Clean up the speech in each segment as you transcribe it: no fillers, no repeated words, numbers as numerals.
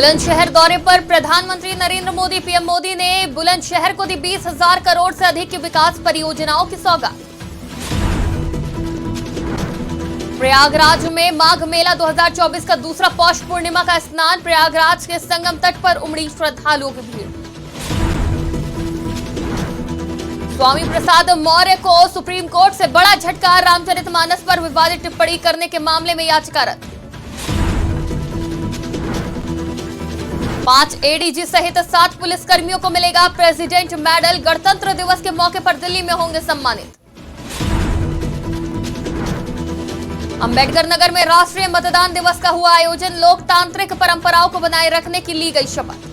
बुलंदशहर दौरे पर प्रधानमंत्री नरेंद्र मोदी। पीएम मोदी ने बुलंदशहर को दी 20,000 करोड़ से अधिक की विकास परियोजनाओं की सौगात। प्रयागराज में माघ मेला 2024 का दूसरा पौष पूर्णिमा का स्नान। प्रयागराज के संगम तट पर उमड़ी श्रद्धालुओं की भीड़। स्वामी प्रसाद मौर्य को सुप्रीम कोर्ट से बड़ा झटका। रामचरितमानस पर विवादित टिप्पणी करने के मामले में याचिका रद्द। 5 एडीजी सहित 7 पुलिसकर्मियों को मिलेगा प्रेसिडेंट मेडल। गणतंत्र दिवस के मौके पर दिल्ली में होंगे सम्मानित। अंबेडकर नगर में राष्ट्रीय मतदान दिवस का हुआ आयोजन। लोकतांत्रिक परंपराओं को बनाए रखने की ली गई शपथ।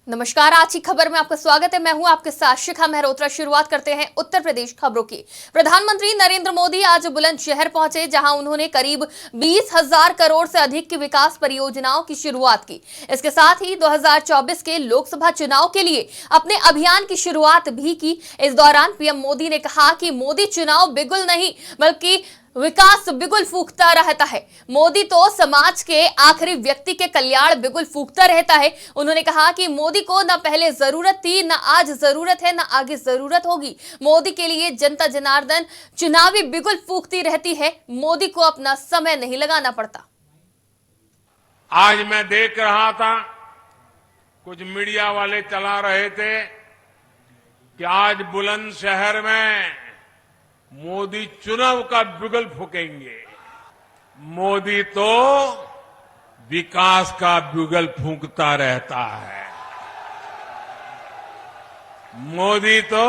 नमस्कार, आज की खबर में आपका स्वागत है। मैं हूं आपके साथ शिखा मेहरोत्रा। शुरुआत करते हैं उत्तर प्रदेश खबरों की। प्रधानमंत्री नरेंद्र मोदी आज बुलंदशहर पहुंचे, जहां उन्होंने करीब 20,000 करोड़ से अधिक की विकास परियोजनाओं की शुरुआत की। इसके साथ ही 2024 के लोकसभा चुनाव के लिए अपने अभियान की शुरुआत भी की। इस दौरान पीएम मोदी ने कहा कि मोदी चुनाव बिगुल नहीं बल्कि विकास बिगुल फूंकता रहता है। मोदी तो समाज के आखिरी व्यक्ति के कल्याण बिगुल फूंकता रहता है। उन्होंने कहा कि मोदी को न पहले जरूरत थी, न आज जरूरत है, न आगे जरूरत होगी। मोदी के लिए जनता जनार्दन चुनावी बिगुल फूंकती रहती है। मोदी को अपना समय नहीं लगाना पड़ता। आज मैं देख रहा था, कुछ मीडिया वाले चला रहे थे कि आज बुलंदशहर में मोदी चुनाव का बिगुल फूकेंगे। मोदी तो विकास का बिगुल फूंकता रहता है। मोदी तो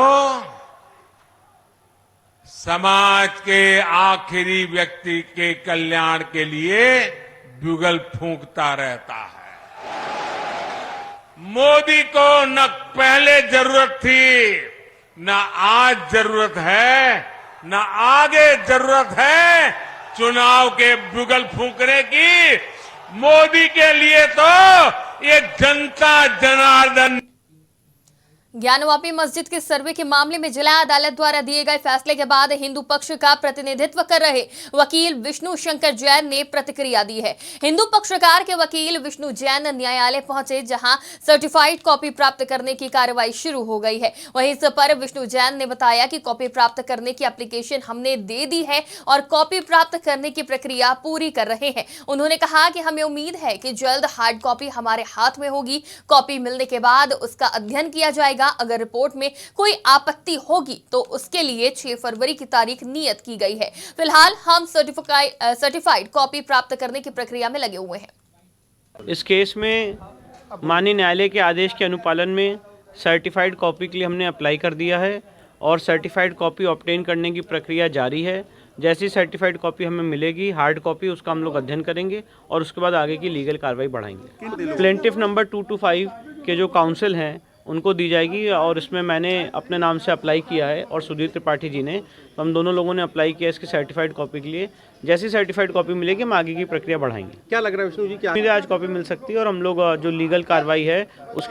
समाज के आखिरी व्यक्ति के कल्याण के लिए बिगुल फूंकता रहता है। मोदी को न पहले जरूरत थी, न आज जरूरत है, न आगे जरूरत है चुनाव के बिगुल फूंकने की। मोदी के लिए तो ये जनता जनार्दन। ज्ञानवापी मस्जिद के सर्वे के मामले में जिला अदालत द्वारा दिए गए फैसले के बाद हिंदू पक्ष का प्रतिनिधित्व कर रहे वकील विष्णु शंकर जैन ने प्रतिक्रिया दी है। हिंदू पक्षकार के वकील विष्णु जैन न्यायालय पहुंचे, जहां सर्टिफाइड कॉपी प्राप्त करने की कार्रवाई शुरू हो गई है। वहीं इस पर विष्णु जैन ने बताया कि कॉपी प्राप्त करने की एप्लीकेशन हमने दे दी है और कॉपी प्राप्त करने की प्रक्रिया पूरी कर रहे हैं। उन्होंने कहा कि हमें उम्मीद है कि जल्द हार्ड कॉपी हमारे हाथ में होगी। कॉपी मिलने के बाद उसका अध्ययन किया जाएगा। अगर रिपोर्ट में कोई आपत्ति होगी तो उसके लिए 6 फरवरी की तारीख नियत की गई है। फिलहाल हम सर्टिफाइड कॉपी प्राप्त करने की प्रक्रिया में लगे हुए हैं। इस केस में माननीय न्यायालय के आदेश के अनुपालन में सर्टिफाइड कॉपी के लिए हमने अप्लाई कर दिया है और सर्टिफाइड कॉपी ऑब्टेन करने की प्रक्रिया जारी है। जैसी सर्टिफाइड कॉपी हमें मिलेगी, हार्ड कॉपी, उसका हम लोग अध्ययन करेंगे और उसके बाद आगे की लीगल कार्रवाई बढ़ाएंगे। प्लेंटिफ नंबर 225 के जो काउंसिल हैं उनको दी जाएगी और इसमें मैंने अपने नाम से अप्लाई किया है और सुधीर त्रिपाठी जी ने, तो हम दोनों लोगों ने अप्लाई किया इसकी सर्टिफाइड कॉपी के लिए। जैसी सर्टिफाइड कॉपी मिलेगी हम आगे की प्रक्रिया बढ़ाएंगे। क्या लग रहा है विष्णु जी, क्या मुझे आज कॉपी मिल सकती है और हम लोग जो लीगल कार्रवाई है उस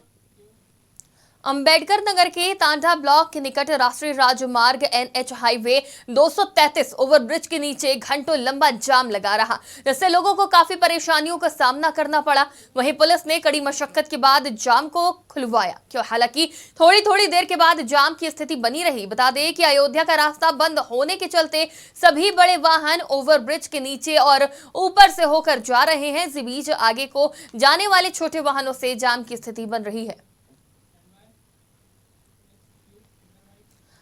अंबेडकर नगर के तांडा ब्लॉक के निकट राष्ट्रीय राजमार्ग NH हाईवे 233 ओवरब्रिज के नीचे घंटों लंबा जाम लगा रहा, जिससे लोगों को काफी परेशानियों का सामना करना पड़ा। वहीं पुलिस ने कड़ी मशक्कत के बाद जाम को खुलवाया, क्यों हालांकि थोड़ी देर के बाद जाम की स्थिति बनी रही। बता दें कि अयोध्या का रास्ता बंद होने के चलते सभी बड़े वाहन ओवरब्रिज के नीचे और ऊपर से होकर जा रहे हैं। इसी बीच आगे को जाने वाले छोटे वाहनों से जाम की स्थिति बन रही है।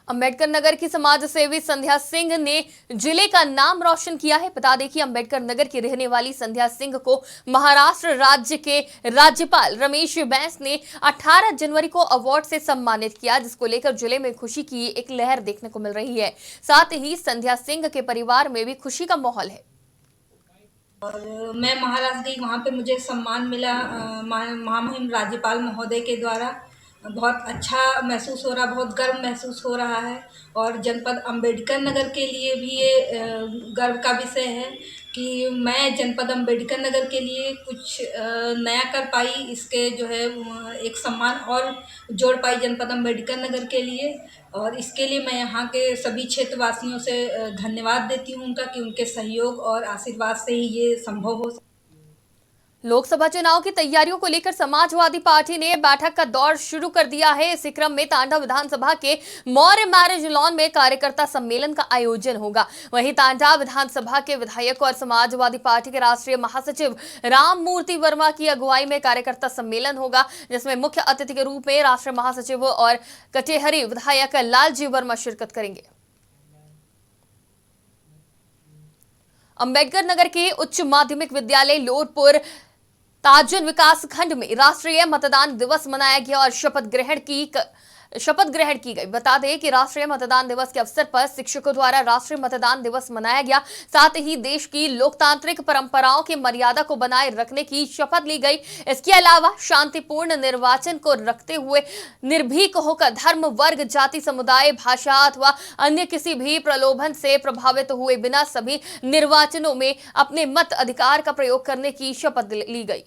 अंबेडकर नगर की समाज सेवी संध्या सिंह ने जिले का नाम रोशन किया है। बता दें कि अंबेडकर नगर की रहने वाली संध्या सिंह को महाराष्ट्र राज्य के राज्यपाल रमेश बैस ने 18 जनवरी को अवार्ड से सम्मानित किया, जिसको लेकर जिले में खुशी की एक लहर देखने को मिल रही है। साथ ही संध्या सिंह के परिवार में भी खुशी का माहौल है। और मैं महाराष्ट्र गई, वहाँ पे मुझे सम्मान मिला महामहिम राज्यपाल महोदय के द्वारा बहुत अच्छा महसूस हो रहा, बहुत गर्व महसूस हो रहा है। और जनपद अम्बेडकर नगर के लिए भी ये गर्व का विषय है कि मैं जनपद अम्बेडकर नगर के लिए कुछ नया कर पाई, इसके जो है एक सम्मान और जोड़ पाई जनपद अम्बेडकर नगर के लिए। और इसके लिए मैं यहाँ के सभी क्षेत्रवासियों से धन्यवाद देती हूँ उनका, कि उनके सहयोग और आशीर्वाद से ही ये संभव हो। लोकसभा चुनाव की तैयारियों को लेकर समाजवादी पार्टी ने बैठक का दौर शुरू कर दिया है। इसी क्रम में तांडा विधानसभा के मौर्य मैरिज लॉन में कार्यकर्ता सम्मेलन का आयोजन होगा। वहीं तांडा विधानसभा के विधायक और समाजवादी पार्टी के राष्ट्रीय महासचिव राम मूर्ति वर्मा की अगुवाई में कार्यकर्ता सम्मेलन होगा, जिसमें मुख्य अतिथि के रूप में राष्ट्रीय महासचिव और कटेहरी विधायक लालजी वर्मा शिरकत करेंगे। अम्बेडकर नगर के उच्च माध्यमिक विद्यालय लोटपुर ताजुन विकास खंड में राष्ट्रीय मतदान दिवस मनाया गया और शपथ ग्रहण की गई। बता दें कि राष्ट्रीय मतदान दिवस के अवसर पर शिक्षकों द्वारा राष्ट्रीय मतदान दिवस मनाया गया। साथ ही देश की लोकतांत्रिक परंपराओं की मर्यादा को बनाए रखने की शपथ ली गई। इसके अलावा शांतिपूर्ण निर्वाचन को रखते हुए निर्भीक होकर धर्म, वर्ग, जाति, समुदाय, भाषा अथवा अन्य किसी भी प्रलोभन से प्रभावित हुए बिना सभी निर्वाचनों में अपने मत अधिकार का प्रयोग करने की शपथ ली गई।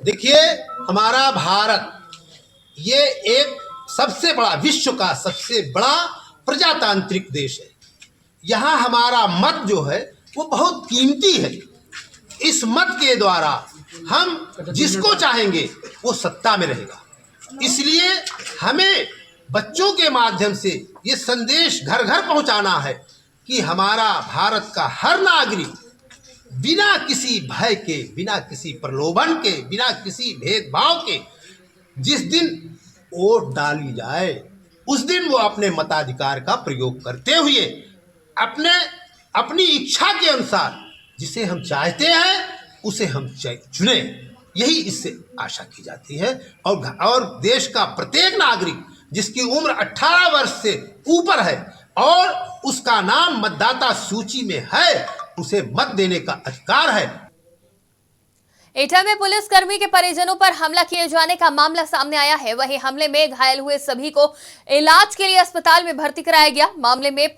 देखिए, हमारा भारत ये एक सबसे बड़ा, विश्व का सबसे बड़ा प्रजातांत्रिक देश है। यहाँ हमारा मत जो है वो बहुत कीमती है। इस मत के द्वारा हम जिसको चाहेंगे वो सत्ता में रहेगा। इसलिए हमें बच्चों के माध्यम से ये संदेश घर घर पहुंचाना है कि हमारा भारत का हर नागरिक बिना किसी भय के, बिना किसी प्रलोभन के, बिना किसी भेदभाव के जिस दिन वोट डाली जाए उस दिन वो अपने मताधिकार का प्रयोग करते हुए अपनी इच्छा के अनुसार जिसे हम चाहते हैं उसे हम चुने। यही इससे आशा की जाती है। और देश का प्रत्येक नागरिक जिसकी उम्र 18 वर्ष से ऊपर है और उसका नाम मतदाता सूची में है, उसे मत देने का अधिकार है। एटा में पुलिसकर्मी के परिजनों पर हमला किए जाने का मामला सामने आया है। वहीं हमले में घायल हुए सभी को इलाज के लिए अस्पताल में भर्ती कराया गया। मामले में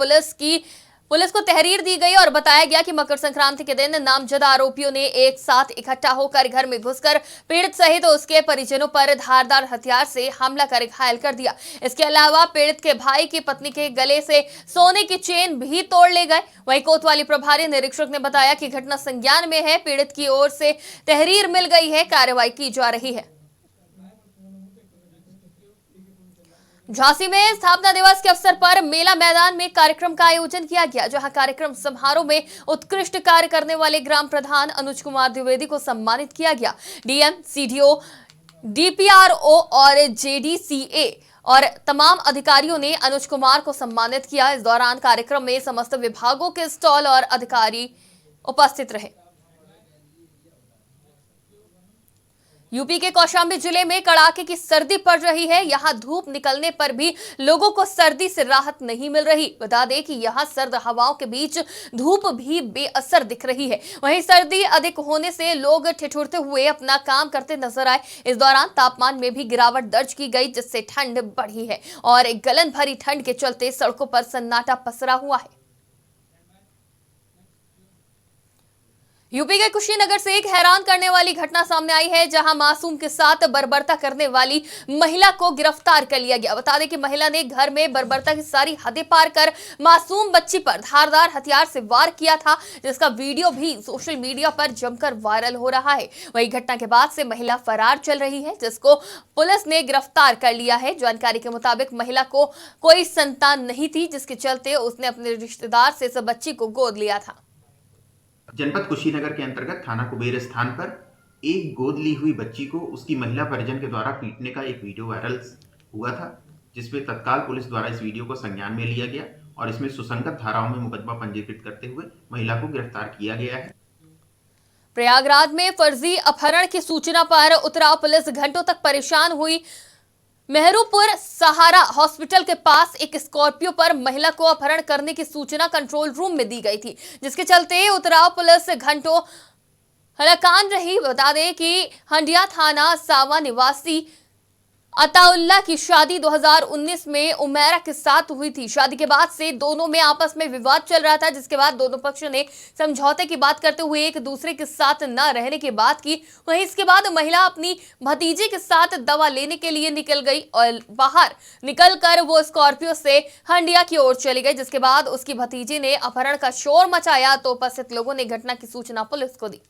पुलिस को तहरीर दी गई और बताया गया कि मकर संक्रांति के दिन नामजद आरोपियों ने एक साथ इकट्ठा होकर घर में घुसकर पीड़ित सहित उसके परिजनों पर धारदार हथियार से हमला कर घायल कर दिया। इसके अलावा पीड़ित के भाई की पत्नी के गले से सोने की चेन भी तोड़ ले गए। वहीं कोतवाली प्रभारी निरीक्षक ने बताया कि घटना संज्ञान में है, पीड़ित की ओर से तहरीर मिल गई है, कार्रवाई की जा रही है। झांसी में स्थापना दिवस के अवसर पर मेला मैदान में कार्यक्रम का आयोजन किया गया, जहां कार्यक्रम समारोह में उत्कृष्ट कार्य करने वाले ग्राम प्रधान अनुज कुमार द्विवेदी को सम्मानित किया गया। डीएम, सीडीओ, डीपीआरओ और जेडीसीए और तमाम अधिकारियों ने अनुज कुमार को सम्मानित किया। इस दौरान कार्यक्रम में समस्त विभागों के स्टॉल और अधिकारी उपस्थित रहे। यूपी के कौशाम्बी जिले में कड़ाके की सर्दी पड़ रही है। यहां धूप निकलने पर भी लोगों को सर्दी से राहत नहीं मिल रही। बता दें कि यहां सर्द हवाओं के बीच धूप भी बेअसर दिख रही है। वहीं सर्दी अधिक होने से लोग ठिठुरते हुए अपना काम करते नजर आए। इस दौरान तापमान में भी गिरावट दर्ज की गई, जिससे ठंड बढ़ी है और गलन भरी ठंड के चलते सड़कों पर सन्नाटा पसरा हुआ है। यूपी के कुशीनगर से एक हैरान करने वाली घटना सामने आई है, जहां मासूम के साथ बर्बरता करने वाली महिला को गिरफ्तार कर लिया गया। बता दें कि महिला ने घर में बर्बरता की सारी हदें पार कर मासूम बच्ची पर धारदार हथियार से वार किया था, जिसका वीडियो भी सोशल मीडिया पर जमकर वायरल हो रहा है। वही घटना के बाद से महिला फरार चल रही है, जिसको पुलिस ने गिरफ्तार कर लिया है। जानकारी के मुताबिक महिला को कोई संतान नहीं थी, जिसके चलते उसने अपने रिश्तेदार से इस बच्ची को गोद लिया था। जनपद कुशीनगर के अंतर्गत थाना कुबेर स्थान पर एक गोद ली हुई बच्ची को उसकी महिला परिजन के द्वारा पीटने का एक वीडियो वायरल हुआ था, जिसमें तत्काल पुलिस द्वारा इस वीडियो को संज्ञान में लिया गया और इसमें सुसंगत धाराओं में मुकदमा पंजीकृत करते हुए महिला को गिरफ्तार किया गया है। प्रयागराज में फर्जी अपहरण की सूचना पर उतराव पुलिस घंटों तक परेशान हुई। मेहरुपुर सहारा हॉस्पिटल के पास एक स्कॉर्पियो पर महिला को अपहरण करने की सूचना कंट्रोल रूम में दी गई थी, जिसके चलते उतराव पुलिस घंटों हलकान रही। बता दें कि हंडिया थाना सावा निवासी अताउल्लाह की शादी 2019 में उमैरा के साथ हुई थी। शादी के बाद से दोनों में आपस में विवाद चल रहा था, जिसके बाद दोनों पक्ष ने समझौते की बात करते हुए एक दूसरे के साथ न रहने की बात की। वहीं इसके बाद महिला अपनी भतीजे के साथ दवा लेने के लिए निकल गई और बाहर निकलकर वो स्कॉर्पियो से हंडिया की ओर चली गई, जिसके बाद उसकी भतीजी ने अपहरण का शोर मचाया तो उपस्थित लोगों ने घटना की सूचना पुलिस को दी।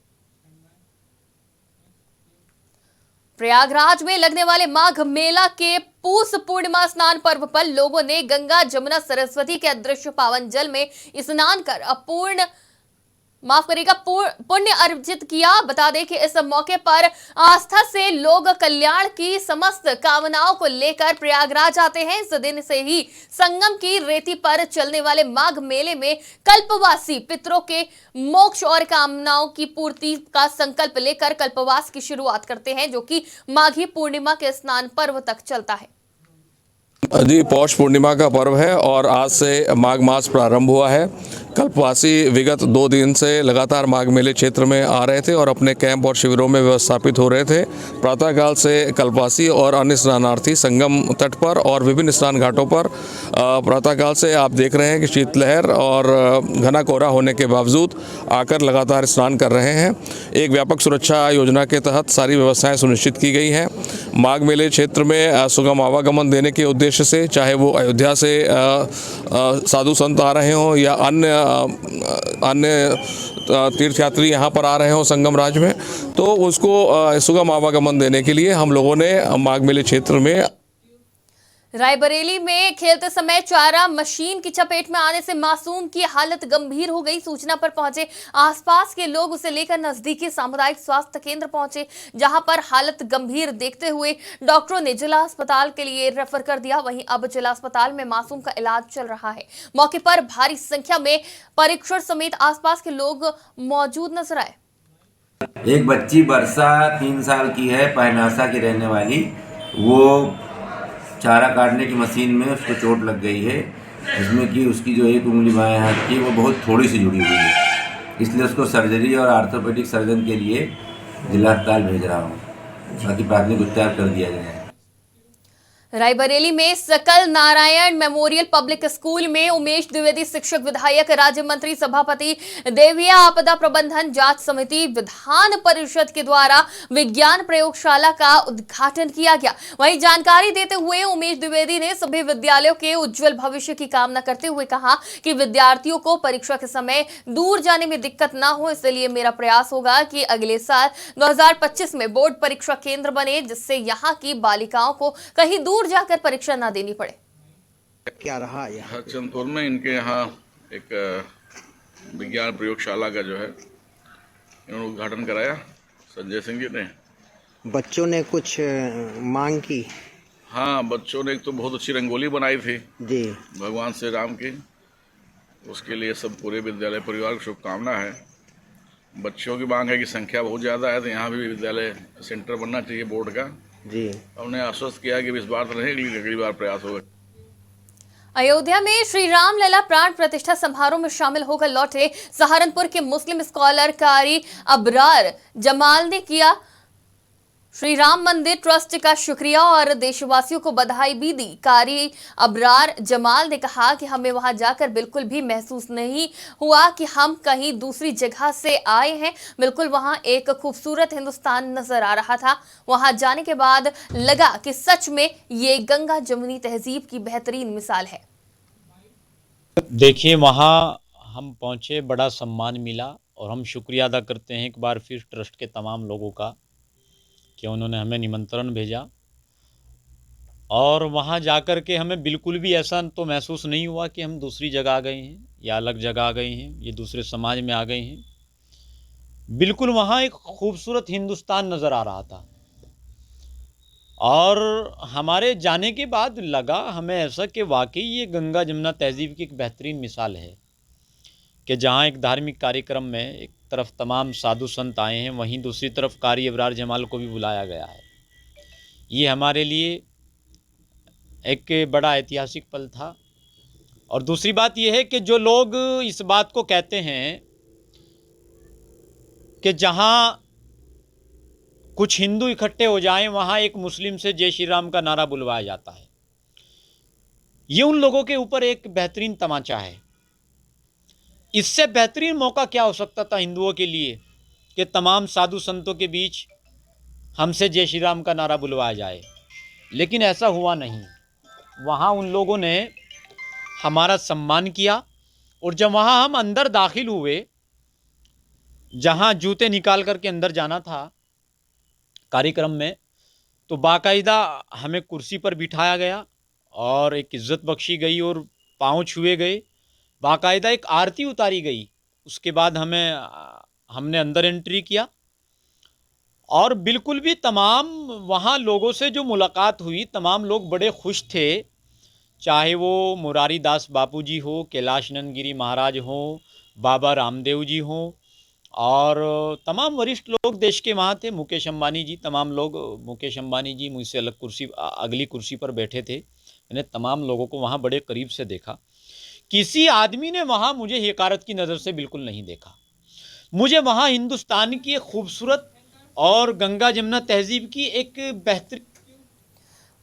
प्रयागराज में लगने वाले माघ मेला के पूस पूर्णिमा स्नान पर्व पर लोगों ने गंगा जमुना सरस्वती के अदृश्य पावन जल में स्नान कर पुण्य अर्जित किया। बता दें कि इस मौके पर आस्था से लोग कल्याण की समस्त कामनाओं को लेकर प्रयागराज आते हैं। इस दिन से ही संगम की रेती पर चलने वाले माघ मेले में कल्पवासी पितरों के मोक्ष और कामनाओं की पूर्ति का संकल्प लेकर कल्पवास की शुरुआत करते हैं, जो कि माघी पूर्णिमा के स्नान पर्व तक चलता है। जी, पौष पूर्णिमा का पर्व है और आज से माघ मास प्रारंभ हुआ है। कल्पवासी विगत 2 दिन से लगातार माघ मेले क्षेत्र में आ रहे थे और अपने कैंप और शिविरों में व्यवस्थापित हो रहे थे। प्रातःकाल से कल्पवासी और अन्य स्नानार्थी संगम तट पर और विभिन्न स्नान घाटों पर प्रातःकाल से आप देख रहे हैं कि शीतलहर और घना कोहरा होने के बावजूद आकर लगातार स्नान कर रहे हैं। एक व्यापक सुरक्षा योजना के तहत सारी व्यवस्थाएं सुनिश्चित की गई हैं। माघ मेले क्षेत्र में सुगम आवागमन देने के उद्देश्य से, चाहे वो अयोध्या से साधु संत आ रहे हों या अन्य तीर्थयात्री यहाँ पर आ रहे हों संगम राज में, तो उसको सुगम आवागमन देने के लिए हम लोगों ने माघ मेले क्षेत्र में रायबरेली में खेलते समय चारा मशीन की चपेट में आने से मासूम की हालत गंभीर हो गई। सूचना पर पहुंचे आसपास के लोग उसे लेकर नजदीकी सामुदायिक स्वास्थ्य केंद्र पहुंचे, जहां पर हालत गंभीर देखते हुए डॉक्टरों ने जिला अस्पताल के लिए रेफर कर दिया। वहीं अब जिला अस्पताल में मासूम का इलाज चल रहा है। मौके पर भारी संख्या में परीक्षण समेत आसपास के लोग मौजूद नजर आए। एक बच्ची वर्षा 3 साल की है, पैनासा की रहने वाली, वो चारा काटने की मशीन में उसको चोट लग गई है, जिसमें कि उसकी जो एक उंगली बाएं हाथ की वो बहुत थोड़ी सी जुड़ी हुई है। इसलिए उसको सर्जरी और आर्थोपेडिक सर्जन के लिए जिला अस्पताल भेज रहा हूँ, ताकि प्राथमिक उपचार कर दिया जाए। रायबरेली में सकल नारायण मेमोरियल पब्लिक स्कूल में उमेश द्विवेदी शिक्षक विधायक राज्य मंत्री सभापति देविया आपदा प्रबंधन जांच समिति विधान परिषद के द्वारा विज्ञान प्रयोगशाला का उद्घाटन किया गया। वहीं जानकारी देते हुए उमेश द्विवेदी ने सभी विद्यालयों के उज्जवल भविष्य की कामना करते हुए कहा कि विद्यार्थियों को परीक्षा के समय दूर जाने में दिक्कत न हो, इसलिए मेरा प्रयास होगा कि अगले साल 2025 में बोर्ड परीक्षा केंद्र बने, जिससे यहाँ की बालिकाओं को कहीं दूर जाकर परीक्षा ना देनी पड़े। क्या रहा यहाँ चंदपुर में इनके यहाँ एक विज्ञान प्रयोगशाला का जो है इन्होंने उद्घाटन कराया संजय सिंह जी ने। बच्चों ने कुछ मांग की? हाँ, बच्चों ने एक तो बहुत अच्छी रंगोली बनाई थी जी, भगवान श्री राम की, उसके लिए सब पूरे विद्यालय परिवार की शुभकामना है। बच्चों की मांग है कि संख्या बहुत ज़्यादा है, तो यहाँ भी विद्यालय सेंटर बनना चाहिए बोर्ड का जी। हमने आश्वस्त किया कि इस बार तो नहीं, अगली बार प्रयास होगा। अयोध्या में श्री राम लला प्राण प्रतिष्ठा समारोह में शामिल होकर लौटे सहारनपुर के मुस्लिम स्कॉलर कारी अबरार जमाल ने किया श्री राम मंदिर ट्रस्ट का शुक्रिया और देशवासियों को बधाई भी दी। कारी अबरार जमाल ने कहा कि हमें वहां जाकर बिल्कुल भी महसूस नहीं हुआ कि हम कहीं दूसरी जगह से आए हैं। बिल्कुल वहां एक खूबसूरत हिंदुस्तान नजर आ रहा था। वहां जाने के बाद लगा कि सच में ये गंगा जमुनी तहजीब की बेहतरीन मिसाल है। देखिए, वहाँ हम पहुँचे, बड़ा सम्मान मिला और हम शुक्रिया अदा करते हैं एक बार फिर ट्रस्ट के तमाम लोगों का कि उन्होंने हमें निमंत्रण भेजा। और वहाँ जाकर के हमें बिल्कुल भी ऐसा तो महसूस नहीं हुआ कि हम दूसरी जगह आ गए हैं या अलग जगह आ गए हैं, ये दूसरे समाज में आ गए हैं। बिल्कुल वहाँ एक खूबसूरत हिंदुस्तान नज़र आ रहा था। और हमारे जाने के बाद लगा हमें ऐसा कि वाकई ये गंगा जमुना तहजीब की एक बेहतरीन मिसाल है कि जहाँ एक धार्मिक कार्यक्रम में एक तरफ तमाम साधु संत आए हैं, वहीं दूसरी तरफ कारी अबरार जमाल को भी बुलाया गया है। ये हमारे लिए एक बड़ा ऐतिहासिक पल था। और दूसरी बात यह है कि जो लोग इस बात को कहते हैं कि जहाँ कुछ हिंदू इकट्ठे हो जाएं, वहाँ एक मुस्लिम से जय श्री राम का नारा बुलवाया जाता है। ये उन लोगों के ऊपर एक बेहतरीन तमाचा है। इससे बेहतरीन मौका क्या हो सकता था हिंदुओं के लिए कि तमाम साधु संतों के बीच हमसे जय श्री राम का नारा बुलवाया जाए, लेकिन ऐसा हुआ नहीं। वहाँ उन लोगों ने हमारा सम्मान किया और जब वहाँ हम अंदर दाखिल हुए, जहाँ जूते निकाल करके अंदर जाना था कार्यक्रम में, तो बाकायदा हमें कुर्सी पर बिठाया गया और एक इज़्ज़त बख्शी गई और पाँव छुए गए, बाकायदा एक आरती उतारी गई। उसके बाद हमने अंदर एंट्री किया और बिल्कुल भी तमाम वहाँ लोगों से जो मुलाकात हुई, तमाम लोग बड़े खुश थे, चाहे वो मुरारी दास बापू जी हो, कैलाश नंद गिरी महाराज हो, बाबा रामदेव जी हों और तमाम वरिष्ठ लोग देश के वहाँ थे, मुकेश अंबानी जी, तमाम लोग। मुकेश अंबानी जी मुझसे अगली कुर्सी पर बैठे थे। मैंने तमाम लोगों को वहाँ बड़े करीब से देखा। किसी आदमी ने वहाँ मुझे हक़ारत की नज़र से बिल्कुल नहीं देखा। मुझे वहाँ हिंदुस्तान की एक खूबसूरत और गंगा जमुना तहजीब की एक बेहतरीन।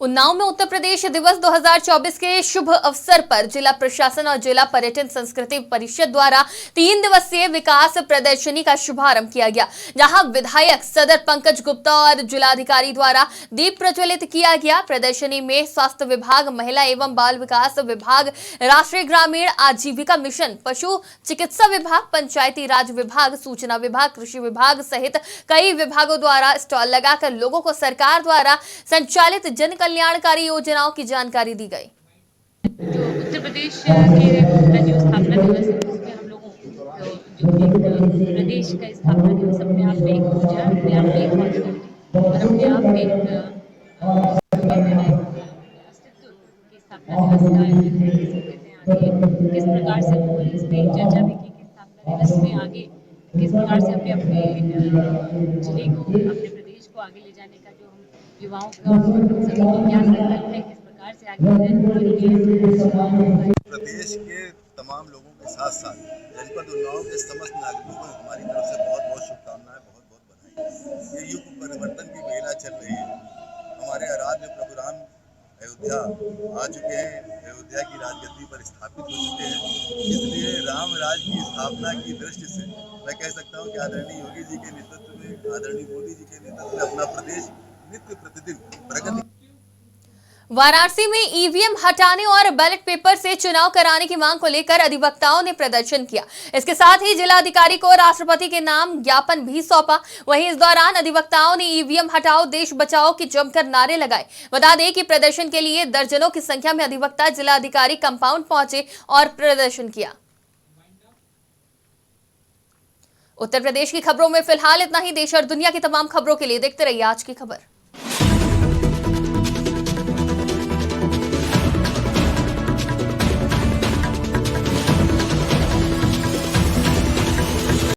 उन्नाव में उत्तर प्रदेश दिवस 2024 के शुभ अवसर पर जिला प्रशासन और जिला पर्यटन संस्कृति परिषद द्वारा 3 दिवसीय विकास प्रदर्शनी का शुभारंभ किया गया, जहां विधायक सदर पंकज गुप्ता और जिलाधिकारी द्वारा दीप प्रज्वलित किया गया। प्रदर्शनी में स्वास्थ्य विभाग, महिला एवं बाल विकास विभाग, राष्ट्रीय ग्रामीण आजीविका मिशन, पशु चिकित्सा विभाग, पंचायती राज विभाग, सूचना विभाग, कृषि विभाग सहित कई विभागों द्वारा स्टॉल लगाकर लोगों को सरकार द्वारा संचालित जन कल्याणकारी योजनाओं की जानकारी दी गई। जो उत्तर प्रदेश के जो स्थापना दिवस है, उसमें हम लोगों जो प्रदेश का स्थापना दिवस अपने आप में एक ऊर्जा, अपने आप में एक पॉजिटिविटी और अपने आप में अस्तित्व की स्थापना दिवस का आयोजन है। आगे किस प्रकार से वो इस पर चर्चा भी की कि स्थापना दिवस में आगे किस प्रकार से अपने जिले को, अपने प्रदेश को आगे ले जाने का जो हम युवाओं का सभी को क्या संकल्प है, किस प्रकार से आगे प्रदेश के तमाम लोगों के साथ साथ जनपद उन्नाव के समस्त नागरिकों को हमारी तरफ से बहुत बहुत शुभकामनाएं, बहुत बहुत बधाई। ये युग परिवर्तन की बेला चल रही है। हमारे आराध्य प्रभु राम अयोध्या आ चुके हैं, अयोध्या की राजगद्दी पर स्थापित हो चुके हैं। इसलिए राम राज की स्थापना की दृष्टि से मैं कह सकता हूँ कि आदरणीय योगी जी के नेतृत्व में, आदरणीय मोदी जी के नेतृत्व में अपना प्रदेश नित्य प्रतिदिन प्रगति। वाराणसी में ईवीएम हटाने और बैलेट पेपर से चुनाव कराने की मांग को लेकर अधिवक्ताओं ने प्रदर्शन किया। इसके साथ ही जिलाधिकारी को राष्ट्रपति के नाम ज्ञापन भी सौंपा। वहीं इस दौरान अधिवक्ताओं ने ईवीएम हटाओ देश बचाओ के जमकर नारे लगाए। बता दें कि प्रदर्शन के लिए दर्जनों की संख्या में अधिवक्ता जिलाधिकारी कंपाउंड पहुंचे और प्रदर्शन किया। उत्तर प्रदेश की खबरों में फिलहाल इतना ही। देश और दुनिया की तमाम खबरों के लिए देखते रहिए आज की खबर।